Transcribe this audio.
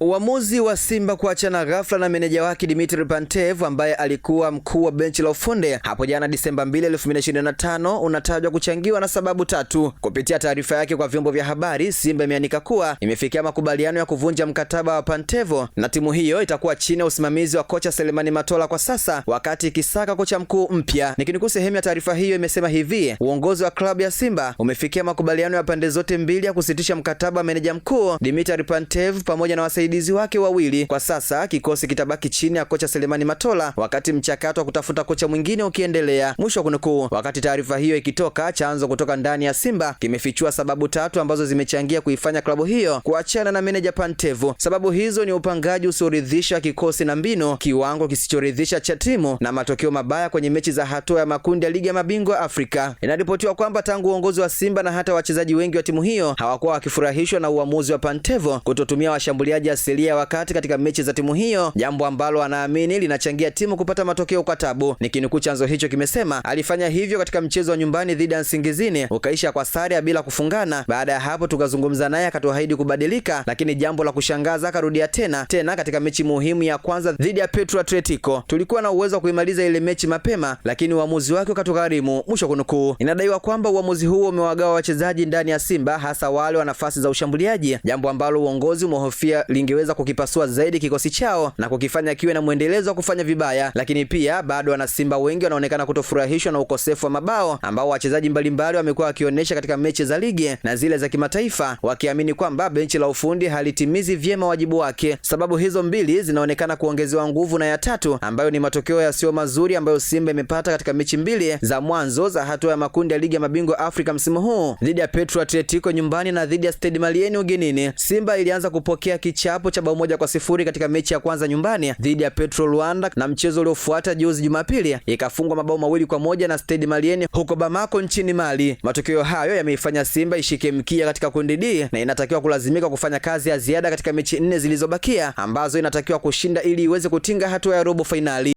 Uamuzi wa Simba kuachana ghafla na meneja wake Dimitri Pantev ambaye alikuwa mkuu wa benchi la ufundi hapo jana Disemba 2, 2025 unatajwa kuchangiwa na sababu tatu. Kupitia taarifa yake kwa vyombo vya habari, Simba imeandika kuwa imefikia makubaliano ya kuvunja mkataba wa Pantev na timu hiyo itakuwa chini ya usimamizi wa kocha Selemani Matola kwa sasa, wakati ikisaka kocha mkuu mpya. Nikinukuu sehemu ya taarifa hiyo imesema hivi: uongozi wa klabu ya Simba umefikia makubaliano ya pande zote mbili ya kusitisha mkataba wa meneja mkuu Dimitri Pantev pamoja na wasaidizi wake wawili. Kwa sasa kikosi kitabaki chini ya kocha Selemani Matola wakati mchakato wa kutafuta kocha mwingine ukiendelea. Mwisho wa kunukuu. Wakati taarifa hiyo ikitoka, chanzo kutoka ndani ya Simba kimefichua sababu tatu ambazo zimechangia kuifanya klabu hiyo kuachana na meneja Pantev. Sababu hizo ni upangaji usioridhisha kikosi na mbinu, kiwango kisichoridhisha cha timu na matokeo mabaya kwenye mechi za hatua ya makundi ya ligi ya mabingwa Afrika. Inaripotiwa kwamba tangu uongozi wa Simba na hata wachezaji wengi wa timu hiyo hawakuwa wakifurahishwa na uamuzi wa Pantev kutotumia washambuliaji asilia wakati katika mechi za timu hiyo, jambo ambalo anaamini linachangia timu kupata matokeo kwa tabu. Nikinukuu chanzo hicho kimesema alifanya hivyo katika mchezo wa nyumbani dhidi ya Nsingizini ukaisha kwa sare bila kufungana. Baada ya hapo tukazungumza naye akatuahidi kubadilika, lakini jambo la kushangaza akarudia tena katika mechi muhimu ya kwanza dhidi ya Petro Atletico. Tulikuwa na uwezo wa kuimaliza ile mechi mapema, lakini uamuzi wake ukatugharimu. Mwisho kunukuu. Inadaiwa kwamba uamuzi huo umewagawa wachezaji ndani ya Simba, hasa wale wa nafasi za ushambuliaji, jambo ambalo uongozi umehofia lingeweza kukipasua zaidi kikosi chao na kukifanya kiwe na mwendelezo wa kufanya vibaya. Lakini pia bado wana Simba wengi wanaonekana kutofurahishwa na ukosefu wa mabao ambao wachezaji mbalimbali wamekuwa wakionyesha katika mechi za ligi na zile za kimataifa, wakiamini kwamba benchi la ufundi halitimizi vyema wajibu wake. Sababu hizo mbili zinaonekana kuongezewa nguvu na ya tatu, ambayo ni matokeo yasiyo mazuri ambayo Simba imepata katika mechi mbili za mwanzo za hatua ya makundi ya ligi ya mabingwa Afrika msimu huu dhidi ya Petro Atletico nyumbani na dhidi ya Stade Malien ugenini. Simba ilianza kupokea kichapo cha bao 1-0 katika mechi ya kwanza nyumbani dhidi ya Petro Luanda, na mchezo uliofuata juzi Jumapili ikafungwa mabao 2-1 na Stade Malien huko Bamako nchini Mali. Matokeo hayo yameifanya Simba ishike mkia katika kundi D na inatakiwa kulazimika kufanya kazi ya ziada katika mechi 4 zilizobakia ambazo inatakiwa kushinda ili iweze kutinga hatua ya robo finali.